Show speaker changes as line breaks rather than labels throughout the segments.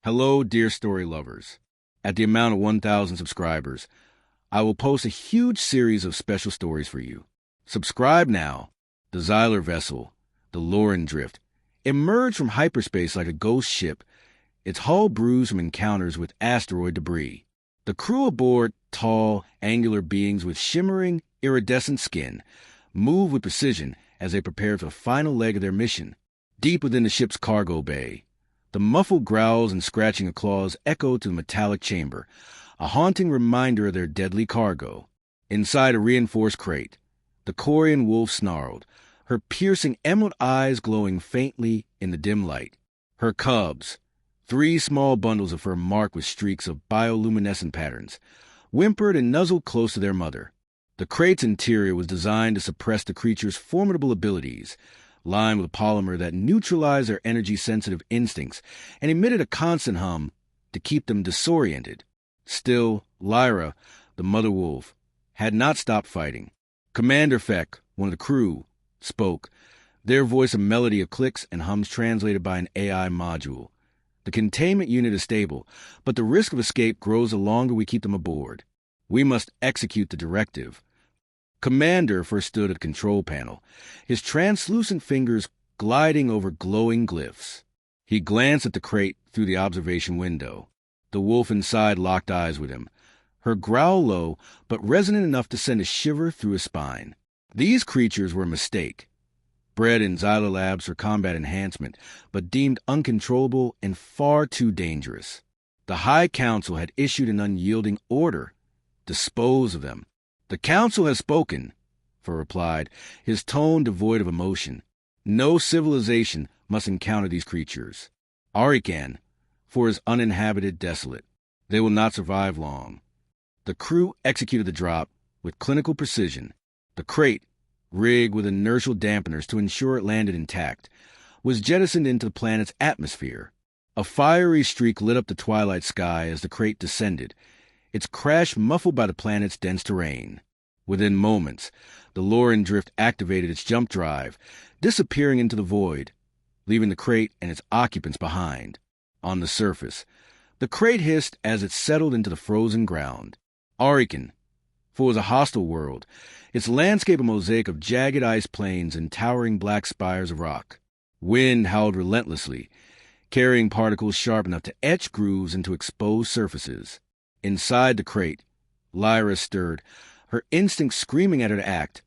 Hello, dear story lovers. At the amount of 1,000 subscribers, I will post a huge series of special stories for you. Subscribe now. The Xyler vessel, the Lauren drift, emerged from hyperspace like a ghost ship, its hull bruised from encounters with asteroid debris. The crew aboard, tall, angular beings with shimmering, iridescent skin, moved with precision as they prepared for the final leg of their mission. Deep within the ship's cargo bay, the muffled growls and scratching of claws echoed to the metallic chamber, a haunting reminder of their deadly cargo. Inside a reinforced crate, the Corian wolf snarled, her piercing emerald eyes glowing faintly in the dim light. Her cubs, 3 small bundles of fur marked with streaks of bioluminescent patterns, whimpered and nuzzled close to their mother. The crate's interior was designed to suppress the creature's formidable abilities, lined with a polymer that neutralized their energy-sensitive instincts and emitted a constant hum to keep them disoriented. Still, Lyra, the mother wolf, had not stopped fighting. Commander Feck, one of the crew, spoke, their voice a melody of clicks and hums translated by an AI module. The containment unit is stable, but the risk of escape grows the longer we keep them aboard. We must execute the directive. Commander first stood at the control panel, his translucent fingers gliding over glowing glyphs. He glanced at the crate through the observation window. The wolf inside locked eyes with him, her growl low but resonant enough to send a shiver through his spine. These creatures were a mistake, bred in Xyler labs for combat enhancement, but deemed uncontrollable and far too dangerous. The High Council had issued an unyielding order: dispose of them. The Council has spoken, Fur replied, his tone devoid of emotion. No civilization must encounter these creatures. Arikan, for is uninhabited, desolate. They will not survive long. The crew executed the drop with clinical precision. The crate, rigged with inertial dampeners to ensure it landed intact, was jettisoned into the planet's atmosphere. A fiery streak lit up the twilight sky as the crate descended, its crash muffled by the planet's dense terrain. Within moments, the Lauren drift activated its jump drive, disappearing into the void, leaving the crate and its occupants behind. On the surface, the crate hissed as it settled into the frozen ground. Arikan, for it was a hostile world, its landscape a mosaic of jagged ice plains and towering black spires of rock. Wind howled relentlessly, carrying particles sharp enough to etch grooves into exposed surfaces. Inside the crate, Lyra stirred, her instincts screaming at her to act,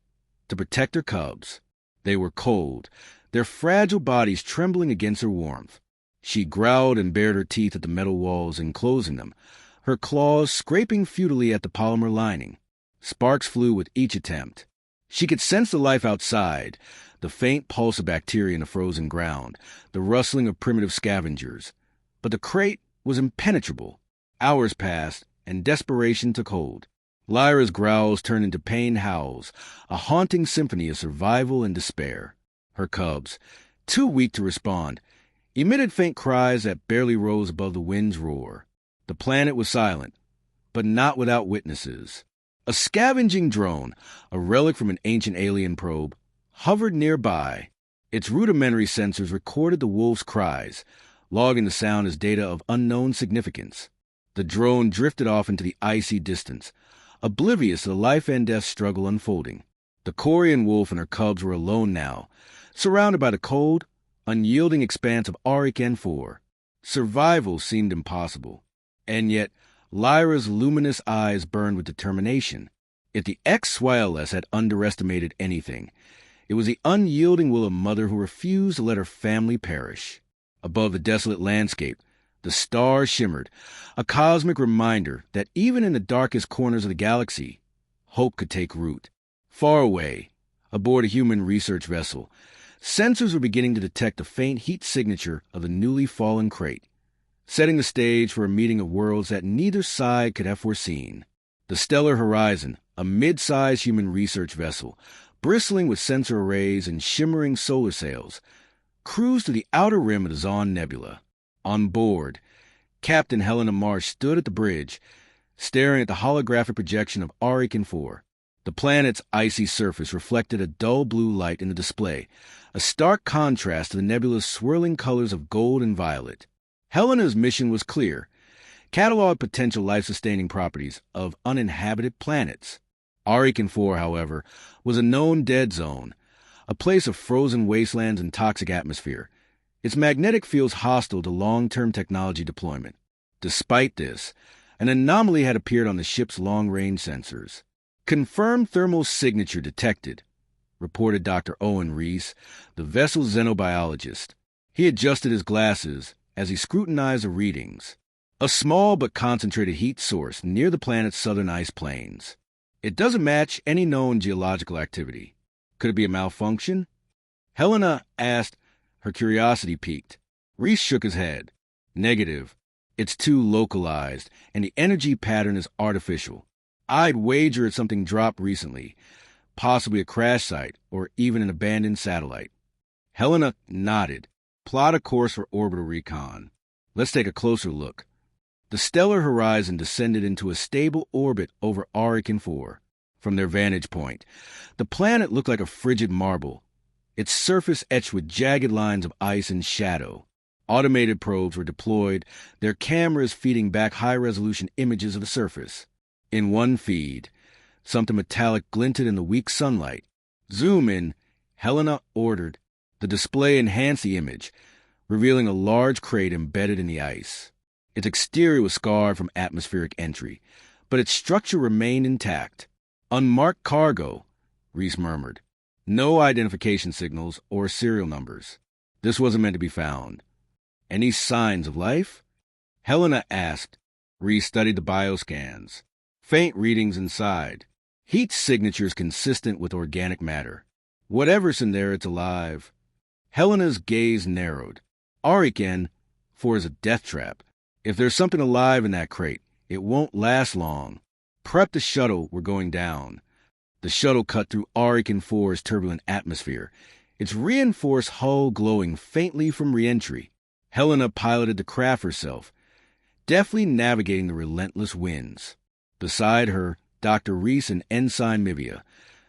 to protect her cubs. They were cold, their fragile bodies trembling against her warmth. She growled and bared her teeth at the metal walls enclosing them, her claws scraping futilely at the polymer lining. Sparks flew with each attempt. She could sense the life outside, the faint pulse of bacteria in the frozen ground, the rustling of primitive scavengers. But the crate was impenetrable. Hours passed, and desperation took hold. Lyra's growls turned into pained howls, a haunting symphony of survival and despair. Her cubs, too weak to respond, emitted faint cries that barely rose above the wind's roar. The planet was silent, but not without witnesses. A scavenging drone, a relic from an ancient alien probe, hovered nearby. Its rudimentary sensors recorded the wolf's cries, logging the sound as data of unknown significance. The drone drifted off into the icy distance, oblivious to the life and death struggle unfolding. The Corian wolf and her cubs were alone now, surrounded by the cold, unyielding expanse of Arikan 4. Survival seemed impossible, and yet Lyra's luminous eyes burned with determination. If the ex-Swileless had underestimated anything, it was the unyielding will of mother who refused to let her family perish. Above the desolate landscape, the stars shimmered, a cosmic reminder that even in the darkest corners of the galaxy, hope could take root. Far away, aboard a human research vessel, sensors were beginning to detect the faint heat signature of the newly fallen crate, setting the stage for a meeting of worlds that neither side could have foreseen. The Stellar Horizon, a mid-sized human research vessel, bristling with sensor arrays and shimmering solar sails, cruised to the outer rim of the Zon Nebula. On board, Captain Helena Marsh stood at the bridge, staring at the holographic projection of Arikan 4. The planet's icy surface reflected a dull blue light in the display, a stark contrast to the nebula's swirling colors of gold and violet. Helena's mission was clear: catalog potential life-sustaining properties of uninhabited planets. Arican 4, however, was a known dead zone, a place of frozen wastelands and toxic atmosphere. Its magnetic field's hostile to long-term technology deployment. Despite this, an anomaly had appeared on the ship's long-range sensors. Confirmed thermal signature detected, reported Dr. Owen Reese, the vessel's xenobiologist. He adjusted his glasses as he scrutinized the readings. A small but concentrated heat source near the planet's southern ice plains. It doesn't match any known geological activity. Could it be a malfunction? Helena asked, her curiosity piqued. Reese shook his head. Negative. It's too localized, and the energy pattern is artificial. I'd wager it's something dropped recently, possibly a crash site or even an abandoned satellite. Helena nodded. Plot a course for orbital recon. Let's take a closer look. The stellar horizon descended into a stable orbit over Arican 4. From their vantage point, the planet looked like a frigid marble, its surface etched with jagged lines of ice and shadow. Automated probes were deployed, their cameras feeding back high-resolution images of the surface. In one feed, something metallic glinted in the weak sunlight. Zoom in, Helena ordered. The display enhanced the image, revealing a large crate embedded in the ice. Its exterior was scarred from atmospheric entry, but its structure remained intact. Unmarked cargo, Reese murmured. No identification signals or serial numbers. This wasn't meant to be found. Any signs of life? Helena asked. Reese studied the bioscans. Faint readings inside. Heat signatures consistent with organic matter. Whatever's in there, it's alive. Helena's gaze narrowed. Arican 4 is a death trap. If there's something alive in that crate, it won't last long. Prep the shuttle, we're going down. The shuttle cut through Arican 4's turbulent atmosphere, its reinforced hull glowing faintly from re-entry. Helena piloted the craft herself, deftly navigating the relentless winds. Beside her, Dr. Reese and Ensign Mivia,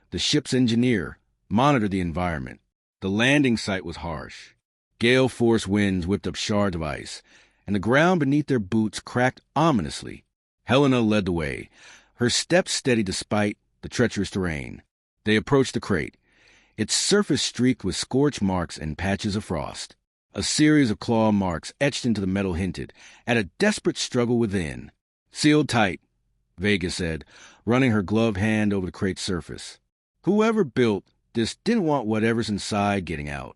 the ship's engineer, monitored the environment. The landing site was harsh. Gale-force winds whipped up shards of ice, and the ground beneath their boots cracked ominously. Helena led the way, her steps steady despite the treacherous terrain. They approached the crate, its surface streaked with scorch marks and patches of frost. A series of claw marks etched into the metal hinted at a desperate struggle within. Sealed tight, Vega said, running her gloved hand over the crate's surface. Whoever built this didn't want whatever's inside getting out.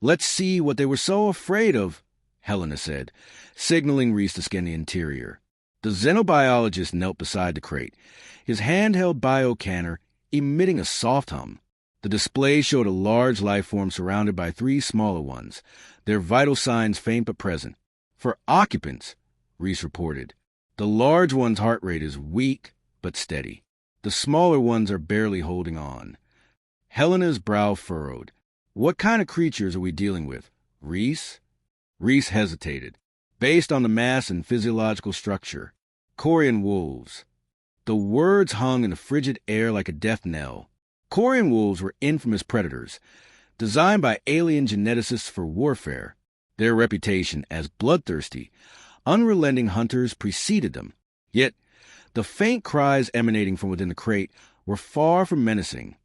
Let's see what they were so afraid of, Helena said, signaling Reese to scan the interior. The xenobiologist knelt beside the crate, his handheld biocanner emitting a soft hum. The display showed a large life form surrounded by 3 smaller ones, their vital signs faint but present. For occupants, Reese reported, the large one's heart rate is weak but steady. The smaller ones are barely holding on. Helena's brow furrowed. What kind of creatures are we dealing with, Reese? Reese hesitated. Based on the mass and physiological structure, Corian wolves. The words hung in the frigid air like a death knell. Corian wolves were infamous predators, designed by alien geneticists for warfare. Their reputation as bloodthirsty, unrelenting hunters preceded them. Yet, the faint cries emanating from within the crate were far from menacing.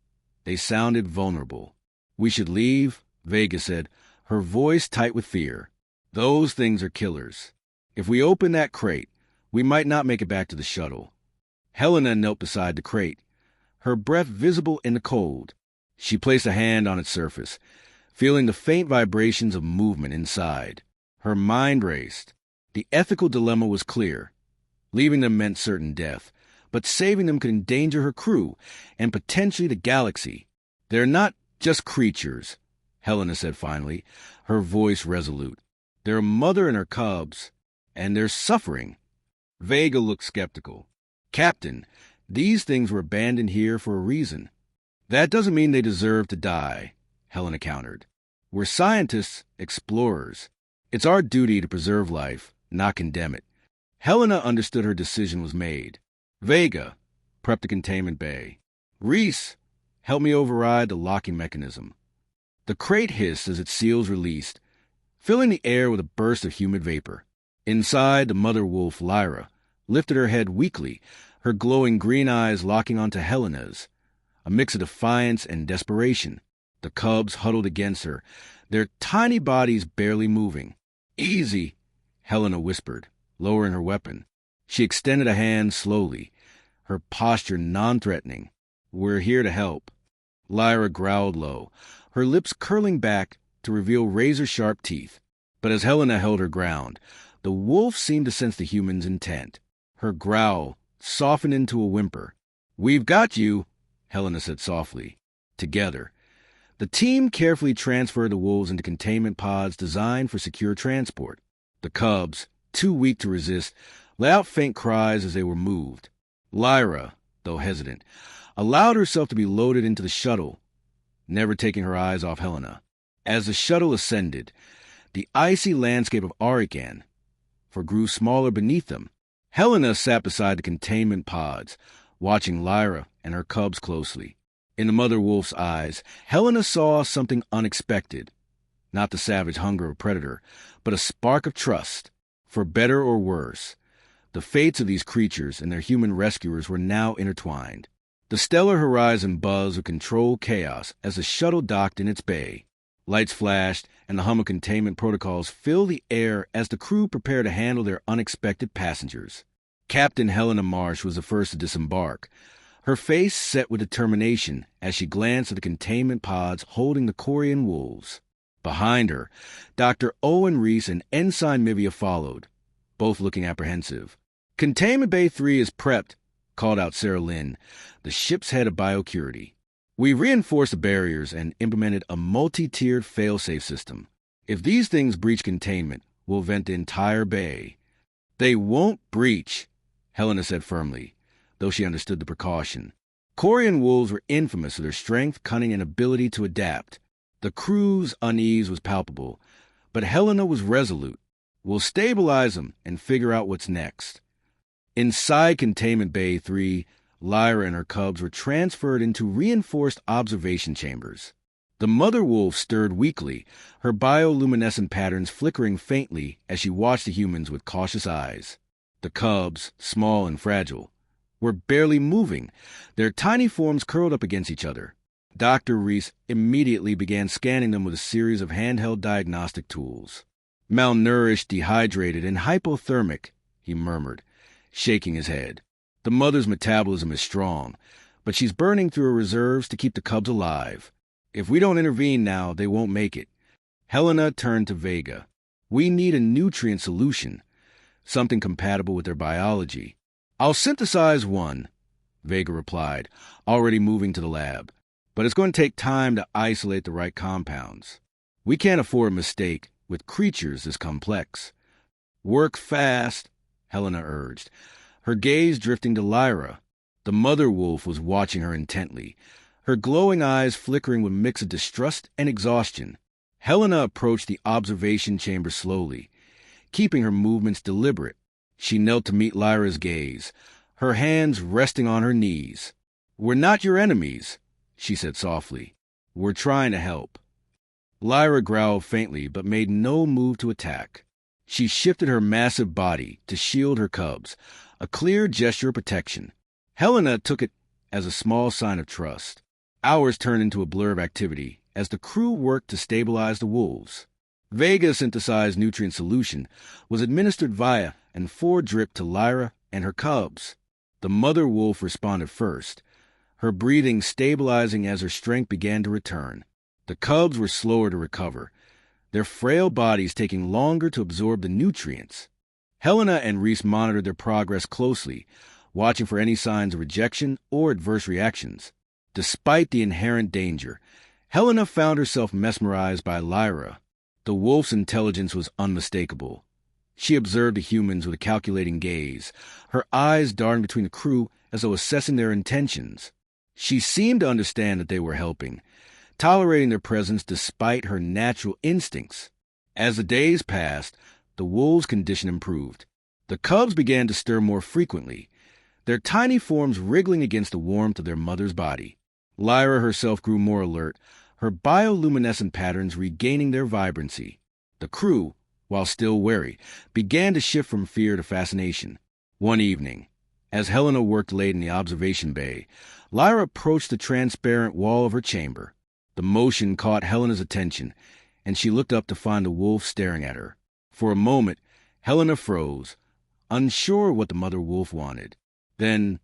They sounded vulnerable. We should leave, Vega said, her voice tight with fear. Those things are killers. If we open that crate, we might not make it back to the shuttle. Helena knelt beside the crate, her breath visible in the cold. She placed a hand on its surface, feeling the faint vibrations of movement inside. Her mind raced. The ethical dilemma was clear. Leaving them meant certain death, but saving them could endanger her crew and potentially the galaxy. They're not just creatures, Helena said finally, her voice resolute. They're a mother and her cubs, and they're suffering. Vega looked skeptical. Captain, these things were abandoned here for a reason. That doesn't mean they deserve to die, Helena countered. We're scientists, explorers. It's our duty to preserve life, not condemn it. Helena understood her decision was made. Vega, prep the containment bay. Reese, help me override the locking mechanism. The crate hissed as its seals released, filling the air with a burst of humid vapor. Inside, the mother wolf, Lyra, lifted her head weakly, her glowing green eyes locking onto Helena's, a mix of defiance and desperation. The cubs huddled against her, their tiny bodies barely moving. "Easy," Helena whispered, lowering her weapon. She extended a hand slowly, her posture non-threatening. "We're here to help." Lyra growled low, her lips curling back to reveal razor-sharp teeth. But as Helena held her ground, the wolf seemed to sense the human's intent. Her growl softened into a whimper. "We've got you," Helena said softly. Together, the team carefully transferred the wolves into containment pods designed for secure transport. The cubs, too weak to resist, let out faint cries as they were moved. Lyra, though hesitant, allowed herself to be loaded into the shuttle, never taking her eyes off Helena. As the shuttle ascended, the icy landscape of Arikan grew smaller beneath them. Helena sat beside the containment pods, watching Lyra and her cubs closely. In the mother wolf's eyes, Helena saw something unexpected. Not the savage hunger of a predator, but a spark of trust. For better or worse, the fates of these creatures and their human rescuers were now intertwined. The stellar horizon buzzed with controlled chaos as the shuttle docked in its bay. Lights flashed, and the hum of containment protocols filled the air as the crew prepared to handle their unexpected passengers. Captain Helena Marsh was the first to disembark, her face set with determination as she glanced at the containment pods holding the Corian wolves. Behind her, Dr. Owen Reese and Ensign Mivia followed, both looking apprehensive. "Containment Bay 3 is prepped," called out Sarah Lynn, the ship's head of biosecurity. "We reinforced the barriers and implemented a multi-tiered fail-safe system. If these things breach containment, we'll vent the entire bay." "They won't breach," Helena said firmly, though she understood the precaution. Corian wolves were infamous for their strength, cunning, and ability to adapt. The crew's unease was palpable, but Helena was resolute. "We'll stabilize them and figure out what's next." Inside Containment Bay 3, Lyra and her cubs were transferred into reinforced observation chambers. The mother wolf stirred weakly, her bioluminescent patterns flickering faintly as she watched the humans with cautious eyes. The cubs, small and fragile, were barely moving, their tiny forms curled up against each other. Dr. Reese immediately began scanning them with a series of handheld diagnostic tools. "Malnourished, dehydrated, and hypothermic," he murmured, shaking his head. "The mother's metabolism is strong, but she's burning through her reserves to keep the cubs alive. If we don't intervene now, they won't make it." Helena turned to Vega. "We need a nutrient solution, something compatible with their biology." "I'll synthesize one," Vega replied, already moving to the lab. "But it's going to take time to isolate the right compounds. We can't afford a mistake with creatures this complex." "Work fast," Helena urged, her gaze drifting to Lyra. The mother wolf was watching her intently, her glowing eyes flickering with a mix of distrust and exhaustion. Helena approached the observation chamber slowly, keeping her movements deliberate. She knelt to meet Lyra's gaze, her hands resting on her knees. "We're not your enemies," she said softly. "We're trying to help." Lyra growled faintly but made no move to attack. She shifted her massive body to shield her cubs, a clear gesture of protection. Helena took it as a small sign of trust. Hours turned into a blur of activity as the crew worked to stabilize the wolves. Vega's synthesized nutrient solution was administered via and drip to Lyra and her cubs. The mother wolf responded first, her breathing stabilizing as her strength began to return. The cubs were slower to recover, their frail bodies taking longer to absorb the nutrients. Helena and Reese monitored their progress closely, watching for any signs of rejection or adverse reactions. Despite the inherent danger, Helena found herself mesmerized by Lyra. The wolf's intelligence was unmistakable. She observed the humans with a calculating gaze, her eyes darting between the crew as though assessing their intentions. She seemed to understand that they were helping, tolerating their presence despite her natural instincts. As the days passed, the wolves' condition improved. The cubs began to stir more frequently, their tiny forms wriggling against the warmth of their mother's body. Lyra herself grew more alert, her bioluminescent patterns regaining their vibrancy. The crew, while still wary, began to shift from fear to fascination. One evening, as Helena worked late in the observation bay, Lyra approached the transparent wall of her chamber. The motion caught Helena's attention, and she looked up to find the wolf staring at her. For a moment, Helena froze, unsure what the mother wolf wanted. Then,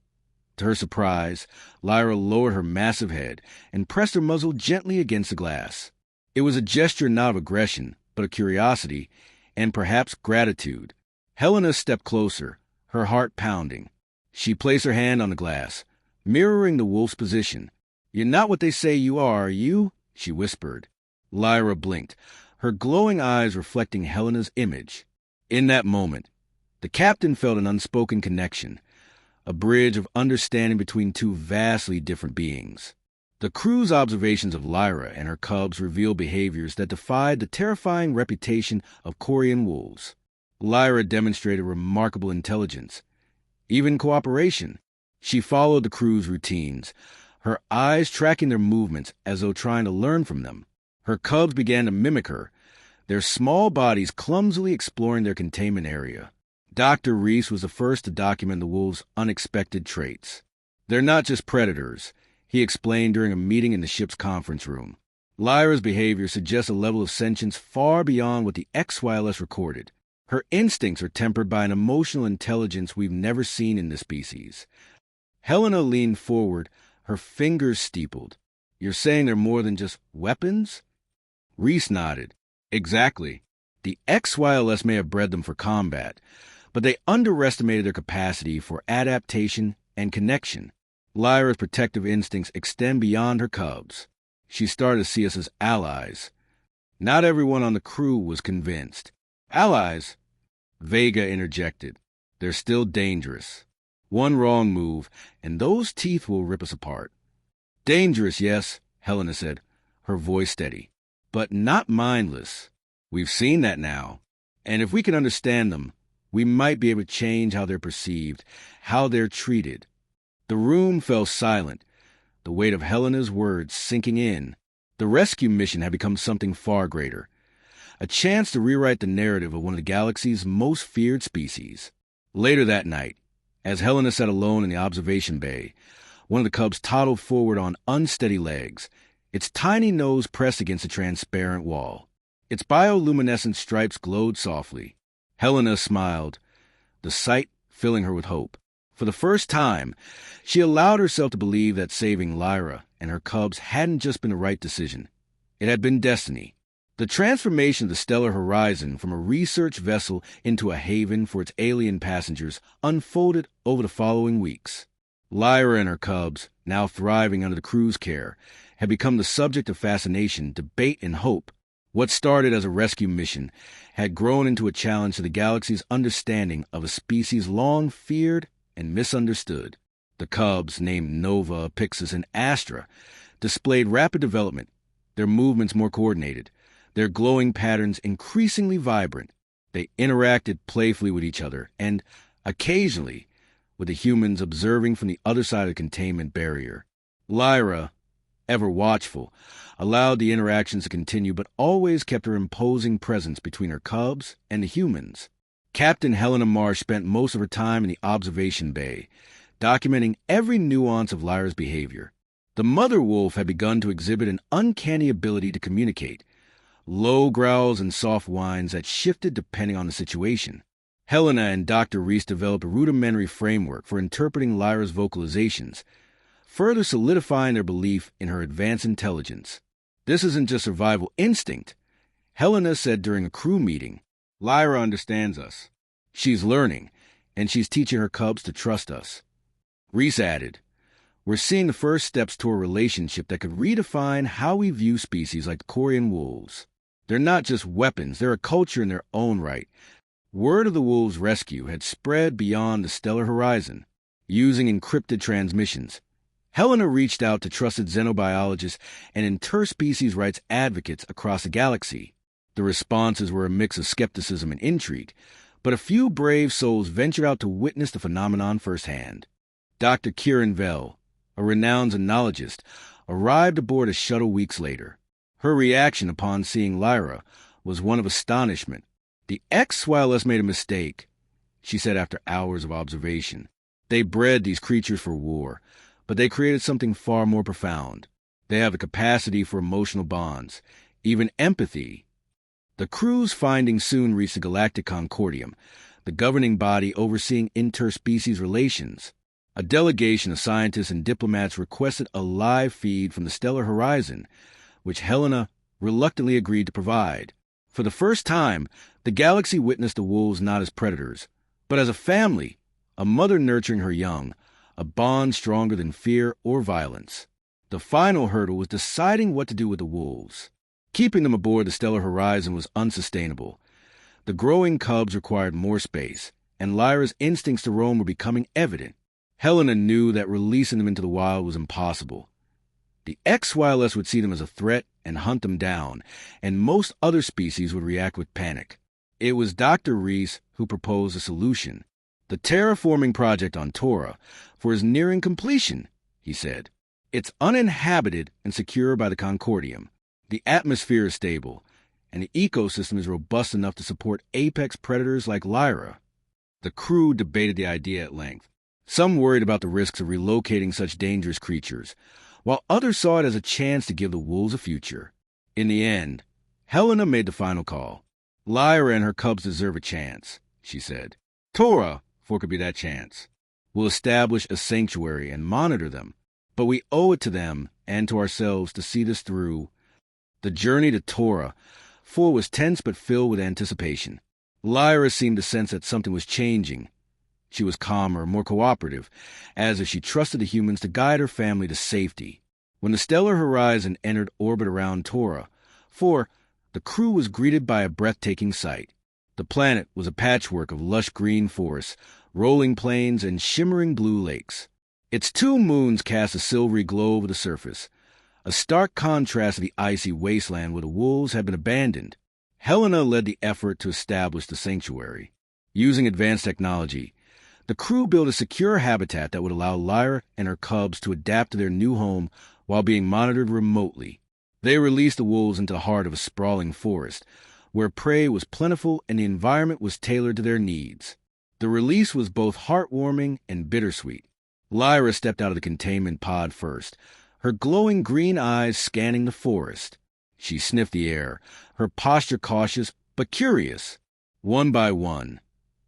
to her surprise, Lyra lowered her massive head and pressed her muzzle gently against the glass. It was a gesture not of aggression, but of curiosity and perhaps gratitude. Helena stepped closer, her heart pounding. She placed her hand on the glass, mirroring the wolf's position. "You're not what they say you are you?" she whispered. Lyra blinked, her glowing eyes reflecting Helena's image. In that moment, the captain felt an unspoken connection, a bridge of understanding between two vastly different beings. The crew's observations of Lyra and her cubs revealed behaviors that defied the terrifying reputation of Korean wolves. Lyra demonstrated remarkable intelligence, even cooperation. She followed the crew's routines, her eyes tracking their movements as though trying to learn from them. Her cubs began to mimic her, their small bodies clumsily exploring their containment area. Dr. Reese was the first to document the wolves' unexpected traits. "They're not just predators," he explained during a meeting in the ship's conference room. "Lyra's behavior suggests a level of sentience far beyond what the XYLS recorded. Her instincts are tempered by an emotional intelligence we've never seen in this species." Helena leaned forward, her fingers steepled. "You're saying they're more than just weapons?" Reese nodded. "Exactly. The XYLS may have bred them for combat, but they underestimated their capacity for adaptation and connection. Lyra's protective instincts extend beyond her cubs. She started to see us as allies." Not everyone on the crew was convinced. "Allies?" Vega interjected. "They're still dangerous. One wrong move, and those teeth will rip us apart." "Dangerous, yes," Helena said, her voice steady, "but not mindless. We've seen that now. And if we can understand them, we might be able to change how they're perceived, how they're treated." The room fell silent, the weight of Helena's words sinking in. The rescue mission had become something far greater, a chance to rewrite the narrative of one of the galaxy's most feared species. Later that night, as Helena sat alone in the observation bay, one of the cubs toddled forward on unsteady legs, its tiny nose pressed against the transparent wall. Its bioluminescent stripes glowed softly. Helena smiled, the sight filling her with hope. For the first time, she allowed herself to believe that saving Lyra and her cubs hadn't just been the right decision. It had been destiny. The transformation of the stellar horizon from a research vessel into a haven for its alien passengers unfolded over the following weeks. Lyra and her cubs, now thriving under the crew's care, had become the subject of fascination, debate, and hope. What started as a rescue mission had grown into a challenge to the galaxy's understanding of a species long feared and misunderstood. The cubs, named Nova, Pixis, and Astra, displayed rapid development, their movements more coordinated, their glowing patterns increasingly vibrant. They interacted playfully with each other, and, occasionally, with the humans observing from the other side of the containment barrier. Lyra, ever watchful, allowed the interactions to continue, but always kept her imposing presence between her cubs and the humans. Captain Helena Marsh spent most of her time in the observation bay, documenting every nuance of Lyra's behavior. The mother wolf had begun to exhibit an uncanny ability to communicate, low growls and soft whines that shifted depending on the situation. Helena and Dr. Reese developed a rudimentary framework for interpreting Lyra's vocalizations, further solidifying their belief in her advanced intelligence. "This isn't just survival instinct," Helena said during a crew meeting. "Lyra understands us. She's learning, and she's teaching her cubs to trust us." Reese added, "We're seeing the first steps toward a relationship that could redefine how we view species like the Korean wolves. They're not just weapons, they're a culture in their own right." Word of the wolves' rescue had spread beyond the stellar horizon. Using encrypted transmissions, Helena reached out to trusted xenobiologists and interspecies rights advocates across the galaxy. The responses were a mix of skepticism and intrigue, but a few brave souls ventured out to witness the phenomenon firsthand. Dr. Kieran Vell, a renowned xenologist, arrived aboard a shuttle weeks later. Her reaction upon seeing Lyra was one of astonishment. The ex-YLS made a mistake, she said after hours of observation. They bred these creatures for war, but they created something far more profound. They have the capacity for emotional bonds, even empathy. The crew's findings soon reached the Galactic Concordium, the governing body overseeing interspecies relations. A delegation of scientists and diplomats requested a live feed from the stellar horizon, which Helena reluctantly agreed to provide. For the first time, the galaxy witnessed the wolves not as predators, but as a family, a mother nurturing her young, a bond stronger than fear or violence. The final hurdle was deciding what to do with the wolves. Keeping them aboard the stellar horizon was unsustainable. The growing cubs required more space, and Lyra's instincts to roam were becoming evident. Helena knew that releasing them into the wild was impossible. The ex-YLS would see them as a threat and hunt them down, and most other species would react with panic. It was Dr. Reese who proposed a solution. The terraforming project on Tora is nearing completion, he said. It's uninhabited and secure by the Concordium. The atmosphere is stable, and the ecosystem is robust enough to support apex predators like Lyra. The crew debated the idea at length. Some worried about the risks of relocating such dangerous creatures, while others saw it as a chance to give the wolves a future. In the end, Helena made the final call. Lyra and her cubs deserve a chance, she said. Tora could be that chance. We'll establish a sanctuary and monitor them, but we owe it to them and to ourselves to see this through. The journey to Tora was tense but filled with anticipation. Lyra seemed to sense that something was changing. She was calmer, more cooperative, as if she trusted the humans to guide her family to safety. When the stellar horizon entered orbit around Tora, the crew was greeted by a breathtaking sight. The planet was a patchwork of lush green forests, rolling plains, and shimmering blue lakes. Its 2 moons cast a silvery glow over the surface, a stark contrast to the icy wasteland where the wolves had been abandoned. Helena led the effort to establish the sanctuary. Using advanced technology, the crew built a secure habitat that would allow Lyra and her cubs to adapt to their new home while being monitored remotely. They released the wolves into the heart of a sprawling forest, where prey was plentiful and the environment was tailored to their needs. The release was both heartwarming and bittersweet. Lyra stepped out of the containment pod first, her glowing green eyes scanning the forest. She sniffed the air, her posture cautious but curious. One by one,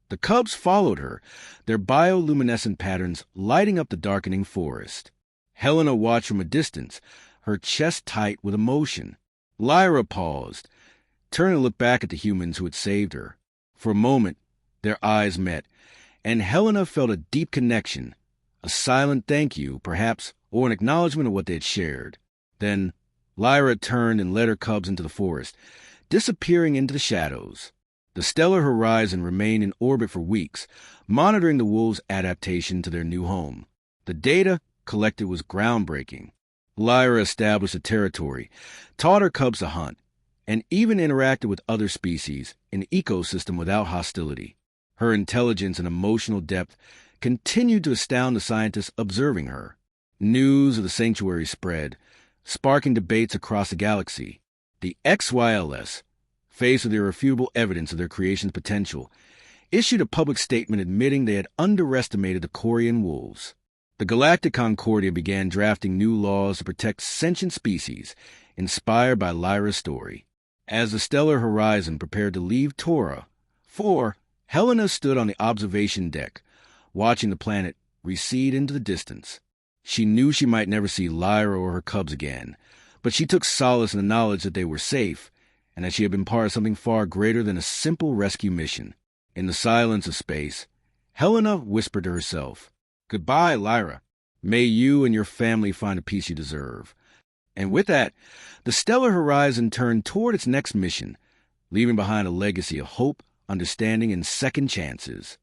the cubs followed her, their bioluminescent patterns lighting up the darkening forest. Helena watched from a distance, her chest tight with emotion. Lyra paused, turning to look back at the humans who had saved her. For a moment, their eyes met, and Helena felt a deep connection, a silent thank you, perhaps, or an acknowledgement of what they had shared. Then, Lyra turned and led her cubs into the forest, disappearing into the shadows. The stellar horizon remained in orbit for weeks, monitoring the wolves' adaptation to their new home. The data collected was groundbreaking. Lyra established a territory, taught her cubs to hunt, and even interacted with other species in an ecosystem without hostility. Her intelligence and emotional depth continued to astound the scientists observing her. News of the sanctuary spread, sparking debates across the galaxy. The ex-YLS, faced with irrefutable evidence of their creation's potential, issued a public statement admitting they had underestimated the Corian wolves. The Galactic Concordia began drafting new laws to protect sentient species, inspired by Lyra's story. As the stellar horizon prepared to leave Tora, Helena stood on the observation deck, watching the planet recede into the distance. She knew she might never see Lyra or her cubs again, but she took solace in the knowledge that they were safe, and that she had been part of something far greater than a simple rescue mission. In the silence of space, Helena whispered to herself, "Goodbye, Lyra. May you and your family find the peace you deserve." And with that, the stellar horizon turned toward its next mission, leaving behind a legacy of hope, understanding, and second chances.